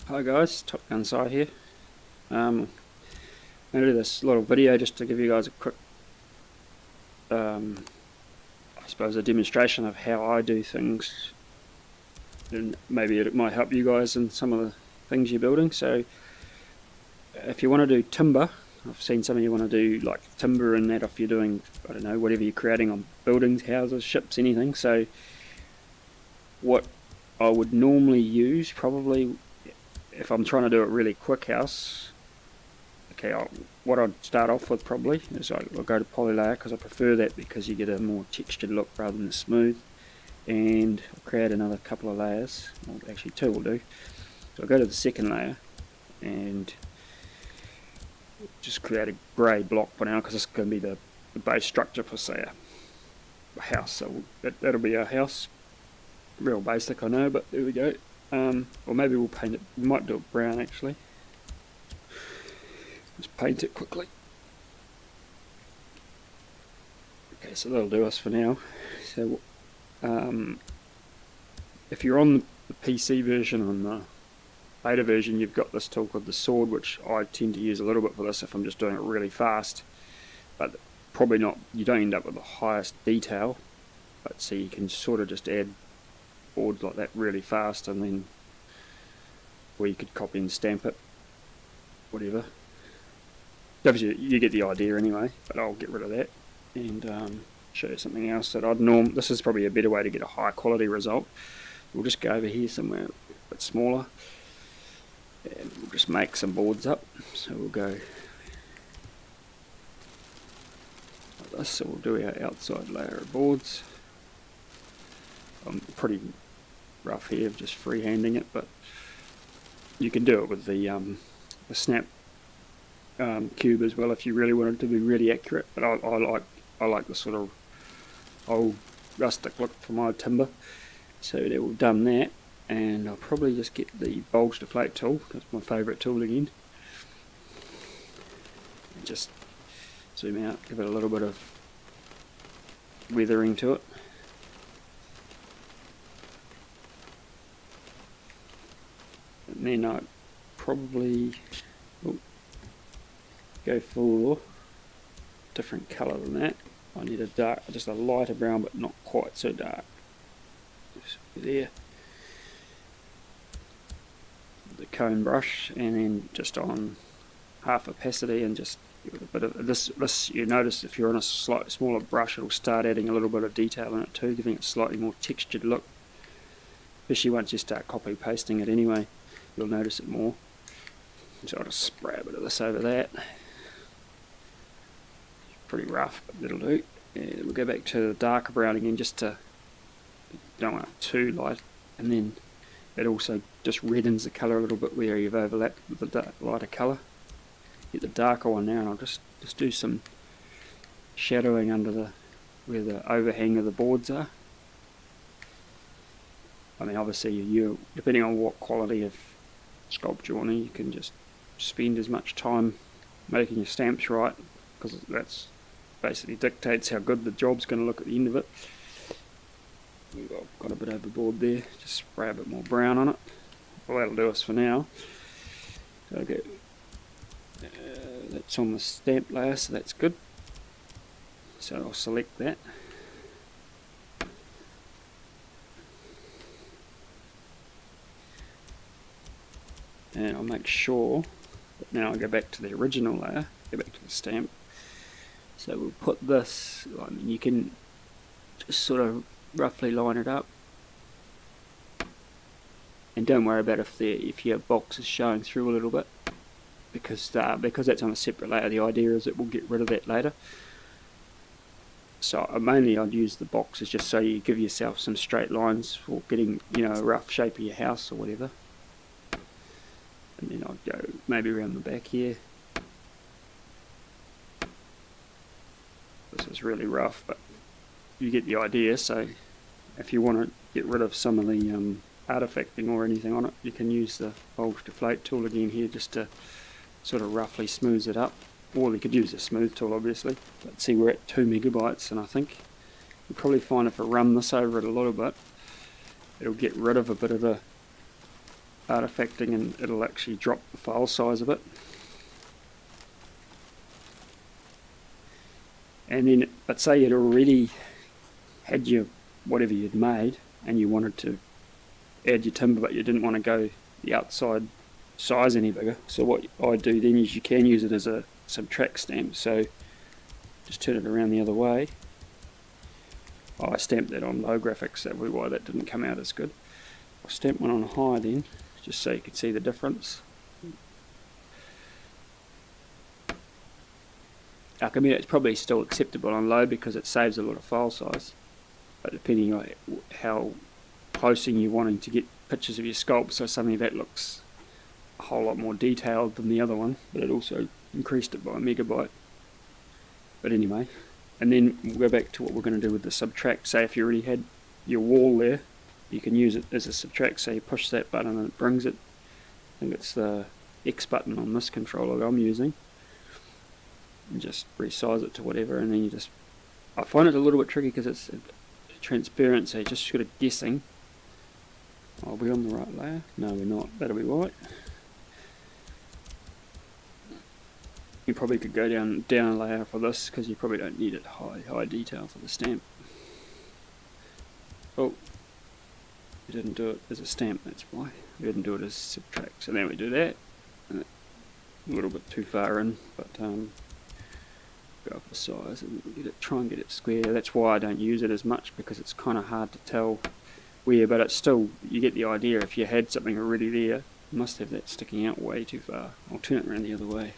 Hi guys, Top Gun Side here. I'm going to do this little video just to give you guys a quick, I suppose a demonstration of how I do things, and maybe it might help you guys in some of the things you're building. So if you want to do timber, I've seen some of you want to do like timber and that if you're doing, I don't know, whatever you're creating on buildings, houses, ships, anything. So what I would normally use, probably if I'm trying to do a really quick house, okay, what I'd start off with probably is I'll go to polylayer because I prefer that because you get a more textured look rather than smooth, and I'll create another couple of layers, well, actually two will do. So I'll go to the second layer and just create a grey block for now because this is going to be the base structure for, say, a house. So that'll be our house. Real basic, I know, but there we go. Or maybe we'll paint it, we might do it brown actually. Just paint it quickly. Okay, so that'll do us for now. So if you're on the PC version, on the beta version, you've got this tool called the sword, which I tend to use a little bit for this if I'm just doing it really fast, but probably not, you don't end up with the highest detail, but so you can sort of just add boards like that really fast, and then, or you could copy and stamp it, whatever. You get the idea anyway, but I'll get rid of that and show you something else that this is probably a better way to get a high quality result. We'll just go over here somewhere a bit smaller and we'll just make some boards up. So we'll go like this, so we'll do our outside layer of boards. I'm pretty rough here, just freehanding it, but you can do it with the snap cube as well if you really want it to be really accurate. But I like the sort of old rustic look for my timber. So that we've done that, and I'll probably just get the bulge deflate tool. That's my favourite tool again. And just zoom out, give it a little bit of weathering to it. And then I'd probably go for different colour than that. I need just a lighter brown, but not quite so dark. Just there. The cone brush, and then just on half opacity, and just give it a bit of this. You notice if you're on a slightly smaller brush, it'll start adding a little bit of detail in it too, giving it a slightly more textured look. Especially once you start copy pasting it anyway, you'll notice it more. So I'll just spray a bit of this over that. Pretty rough, but that'll do. And we'll go back to the darker brown again, just to, don't want it too light, and then it also just reddens the colour a little bit where you've overlapped with the lighter colour. Get the darker one now, and I'll just do some shadowing under where the overhang of the boards are. I mean, obviously you depending on what quality of sculpture you want, you can just spend as much time making your stamps right, because that's basically dictates how good the job's going to look at the end of it. We've got a bit overboard there, just spray a bit more brown on it. Well, that'll do us for now. So okay, that's on the stamp layer, so that's good. So I'll select that. And I'll make sure that now I go back to the original layer, go back to the stamp. So we'll put this, I mean, you can just sort of roughly line it up, and don't worry about if your box is showing through a little bit, because that's on a separate layer. The idea is that we'll get rid of that later. So mainly I'd use the boxes just so you give yourself some straight lines for getting, you know, a rough shape of your house or whatever. And then I'd go maybe around the back here. This is really rough, but you get the idea. So if you want to get rid of some of the artifacting or anything on it, you can use the bulge deflate tool again here just to sort of roughly smooth it up. Or you could use the smooth tool obviously. But see, we're at 2 megabytes, and I think you'll probably find if I run this over it a little bit, it'll get rid of a bit of the artifacting, and it'll actually drop the file size a bit. And then, but say you'd already had your whatever you'd made and you wanted to add your timber, but you didn't want to go the outside size any bigger. So what I do then is you can use it as a subtract stamp. So just turn it around the other way. I stamped that on low graphics, that would be why that didn't come out as good. I'll stamp one on high then, just so you can see the difference. I mean, it's probably still acceptable on low because it saves a lot of file size, but depending on how close you're wanting to get pictures of your sculpt, so something that looks a whole lot more detailed than the other one, but it also increased it by a megabyte. But anyway, and then we'll go back to what we're going to do with the subtract. Say if you already had your wall there, you can use it as a subtract. So you push that button and it brings it. I think it's the X button on this controller that I'm using. And just resize it to whatever, and then you just... I find it a little bit tricky because it's transparent, so you're just sort of guessing. Are we on the right layer? No, we're not. That'll be right. You probably could go down a layer for this because you probably don't need it high detail for the stamp. Oh, we didn't do it as a stamp, that's why. We didn't do it as subtract. So now we do that. A little bit too far in, but go up the size and try and get it square. That's why I don't use it as much, because it's kind of hard to tell where, but it's still, you get the idea. If you had something already there, you must have that sticking out way too far. I'll turn it around the other way.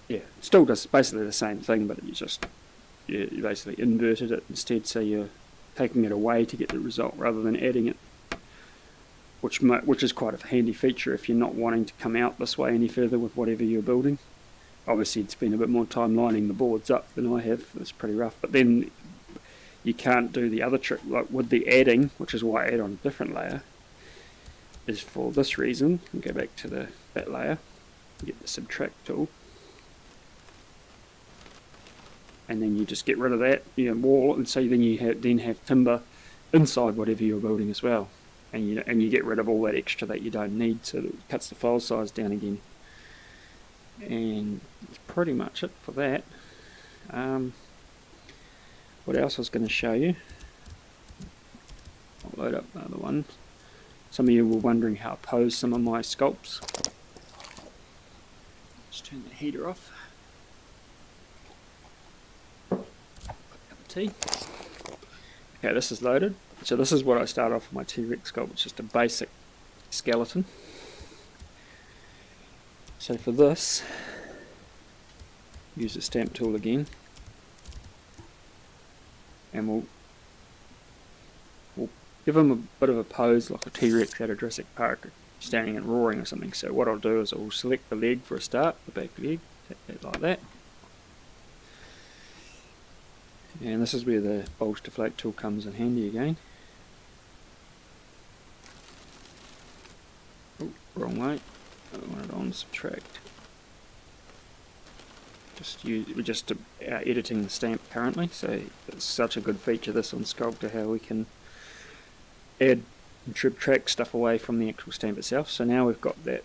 Yeah, still does basically the same thing, but you basically inverted it instead, so you're taking it away to get the result rather than adding it, which is quite a handy feature if you're not wanting to come out this way any further with whatever you're building. Obviously it's been a bit more time lining the boards up than I have. It's pretty rough, but then you can't do the other trick like with the adding, which is why I add on a different layer, is for this reason. And go back to that layer, get the subtract tool, and then you just get rid of that wall, and so then you have timber inside whatever you're building as well, and you get rid of all that extra that you don't need, so that it cuts the file size down again. And that's pretty much it for that. What else I was going to show you? I'll load up the other one. Some of you were wondering how I pose some of my sculpts. Let's turn the heater off. Okay, this is loaded. So this is what I start off with my TREX sculpt. It's just a basic skeleton. So for this, use the stamp tool again, and we'll give him a bit of a pose like a T-Rex out of Jurassic Park, standing and roaring or something. So what I'll do is I'll select the leg for a start, the back leg, like that. And this is where the bulge deflate tool comes in handy again. Oh, wrong way. I want it on subtract. We're just editing the stamp currently, so it's such a good feature this on Sculptor, how we can add and subtract stuff away from the actual stamp itself. So now we've got that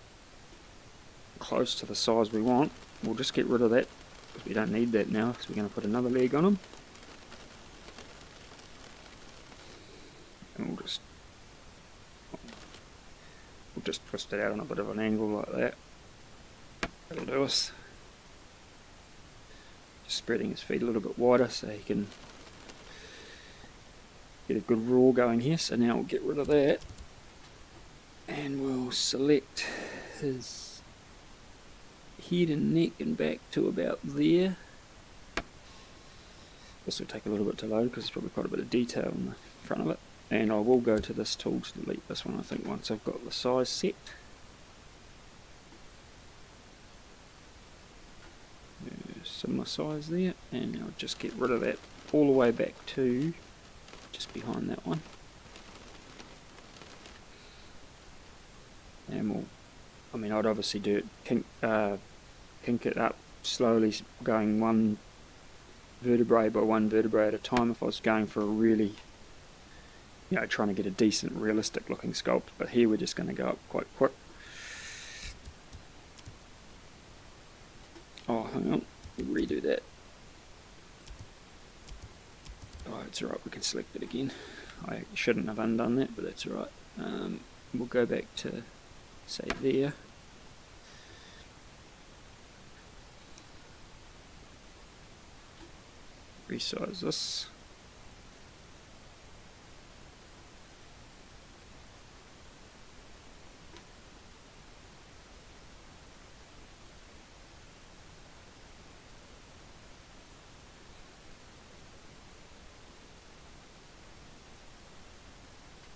close to the size we want. We'll just get rid of that because we don't need that now, because we're going to put another leg on them. And we'll just twist it out on a bit of an angle like that. That'll do us. Just spreading his feet a little bit wider so he can get a good roar going here. So now we'll get rid of that, and we'll select his head and neck and back to about there. This will take a little bit to load because there's probably quite a bit of detail in the front of it. And I will go to this tool to delete this one, I think, once I've got the size set. Similar size there, and I'll just get rid of that all the way back to just behind that one. And I'd obviously do it, kink it up slowly, going one vertebrae by one vertebrae at a time if I was going for a really, trying to get a decent realistic looking sculpt, but here we're just going to go up quite quick. Oh, hang on, redo that. Oh, it's alright, we can select it again. I shouldn't have undone that, but that's alright. We'll go back to, say, there. Resize this.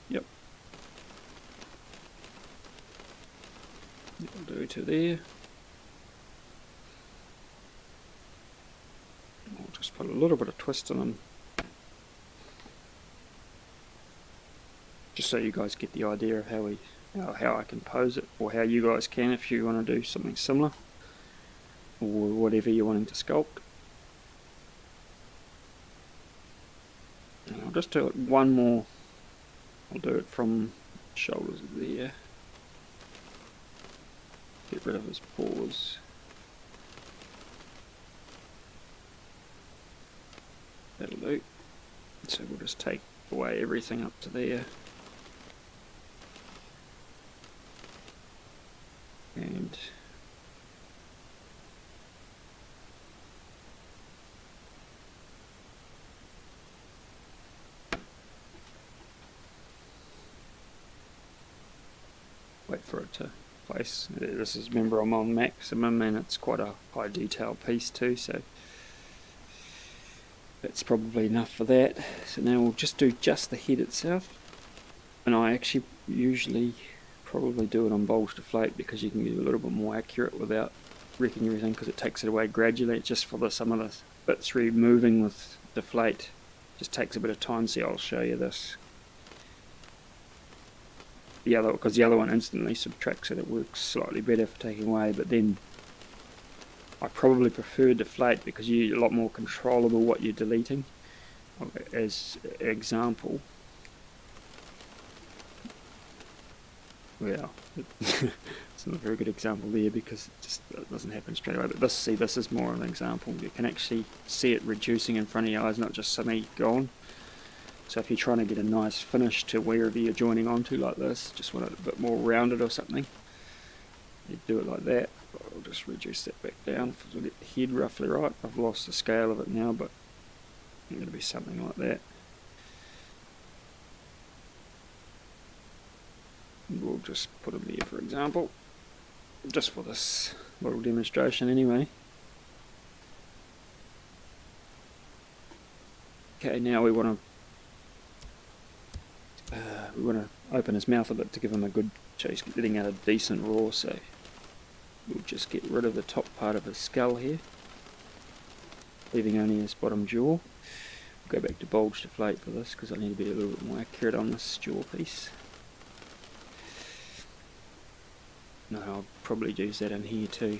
Yep. That'll do to there. I'll just put a little bit of twist on them, just so you guys get the idea of how I can pose it, or how you guys can if you want to do something similar, or whatever you're wanting to sculpt. And I'll just do it one more. I'll do it from shoulders there. Get rid of his paws. That'll do. So we'll just take away everything up to there. And wait for it to place. This is, remember, I'm on maximum and it's quite a high detail piece too, so that's probably enough for that. So now we'll just do just the head itself, and I actually usually probably do it on bulge deflate because you can get a little bit more accurate without wrecking everything, because it takes it away gradually. It's just for some of the bits removing with deflate just takes a bit of time. See, I'll show you this. Because the other one instantly subtracts it. It works slightly better for taking away, but then I probably prefer deflate because you're a lot more controllable what you're deleting. As example, well, it's not a very good example there because it doesn't happen straight away. But this is more of an example. You can actually see it reducing in front of your eyes, not just suddenly gone. So if you're trying to get a nice finish to wherever you're joining onto like this, just want it a bit more rounded or something, you do it like that. I'll just reduce that back down to get the head roughly right. I've lost the scale of it now, but it's going to be something like that. We'll just put them there for example, just for this little demonstration anyway. Okay, now we want to open his mouth a bit to give him a good, so he's getting out a decent roar. So we'll just get rid of the top part of his skull here, leaving only his bottom jaw. We'll go back to bulge deflate for this because I need to be a little bit more accurate on this jaw piece. No, I'll probably use that in here too.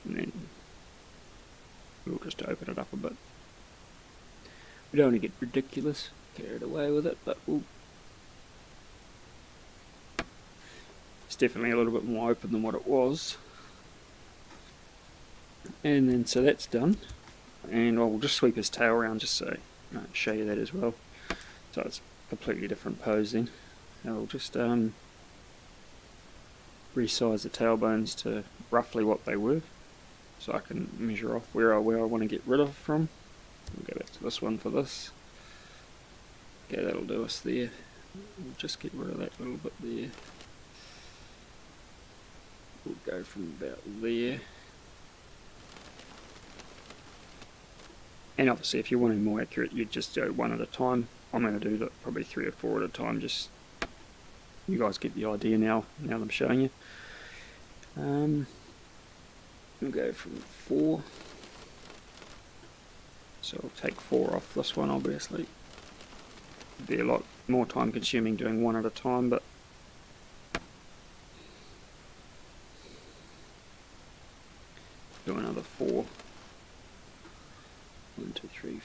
And then we'll just open it up a bit. We don't want to get ridiculous, carried away with it, but it's definitely a little bit more open than what it was. And then so that's done, and I'll just sweep his tail around just so I show you that as well. So it's a completely different pose then. I'll just resize the tailbones to roughly what they were, so I can measure off where I want to get rid of from. We'll go back to this one for this. Okay, that'll do us there. We'll just get rid of that little bit there. We'll go from about there. And obviously if you're wanting more accurate, you just go one at a time. I'm going to do probably 3 or 4 at a time, just you guys get the idea now that I'm showing you. We'll go from 4. So I'll take 4 off this one, obviously. It'd be a lot more time consuming doing one at a time, but do another 4. 1, 2, 3,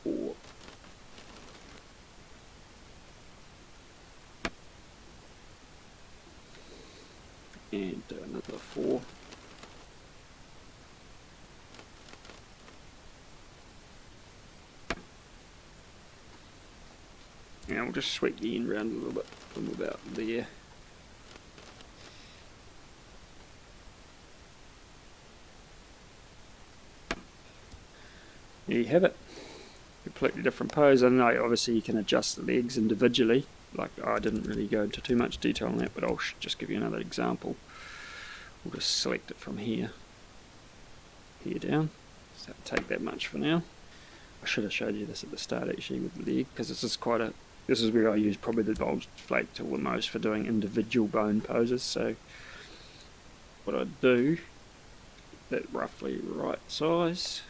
4. And do another 4. And we'll just sweep the end round a little bit from about there. There you have it. Completely different pose. And obviously you can adjust the legs individually. Like, I didn't really go into too much detail on that, but I'll just give you another example. We'll just select it from here down. So take that much for now. I should have showed you this at the start actually with the leg, because this is where I use probably the bulge deflate tool the most for doing individual bone poses. So what I do, that roughly right size.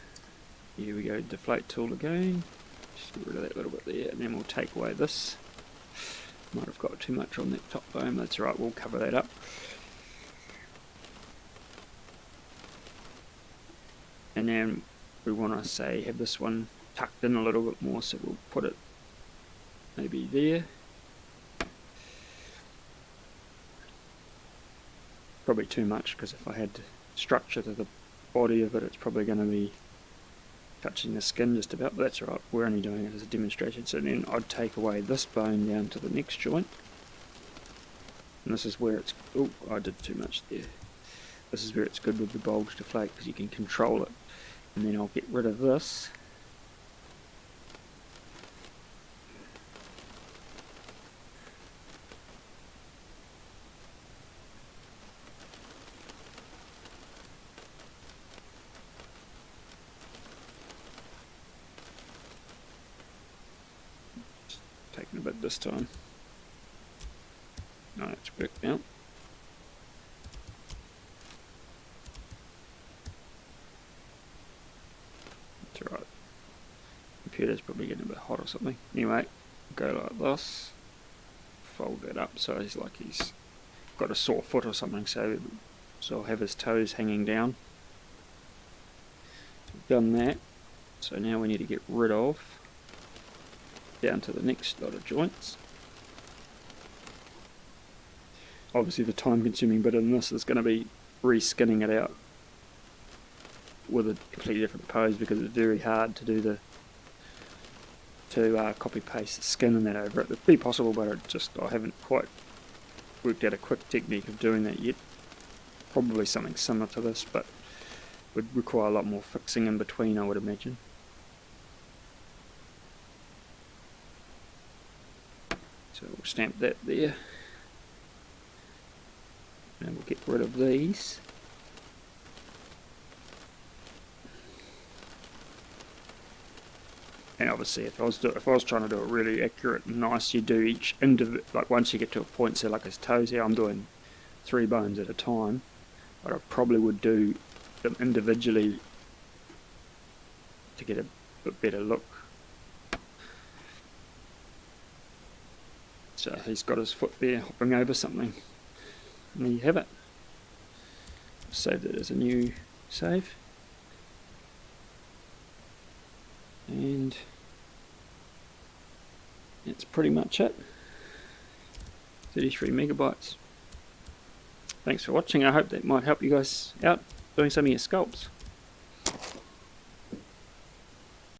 Here we go, deflate tool again. Just get rid of that little bit there, and then we'll take away this. Might have got too much on that top bone, that's right, we'll cover that up. And then we want to say have this one tucked in a little bit more, so we'll put it maybe there. Probably too much, because if I had structure to the body of it, it's probably going to be touching the skin just about, but that's alright, we're only doing it as a demonstration. So then I'd take away this bone down to the next joint, and this is where it's, oh, I did too much there. This is where it's good with the bulge deflate, because you can control it. And then I'll get rid of this. Taking a bit this time. No, it's worked now. That's alright. Computer's probably getting a bit hot or something. Anyway, go like this. Fold that up so he's like he's got a sore foot or something, so I'll have his toes hanging down. We've done that. So now we need to get rid of down to the next lot of joints. Obviously the time consuming bit in this is going to be re-skinning it out with a completely different pose, because it's very hard to do copy paste the skin and that over it. It'd be possible, but I haven't quite worked out a quick technique of doing that yet. Probably something similar to this, but would require a lot more fixing in between, I would imagine. So we'll stamp that there, and we'll get rid of these. And obviously, if I was trying to do it really accurate and nice, you do each like once you get to a point, say like his toes here, I'm doing 3 bones at a time, but I probably would do them individually to get a bit better look. So he's got his foot there hopping over something, and there you have it. Saved it as a new save. And that's pretty much it. 33 megabytes. Thanks for watching. I hope that might help you guys out doing some of your sculpts.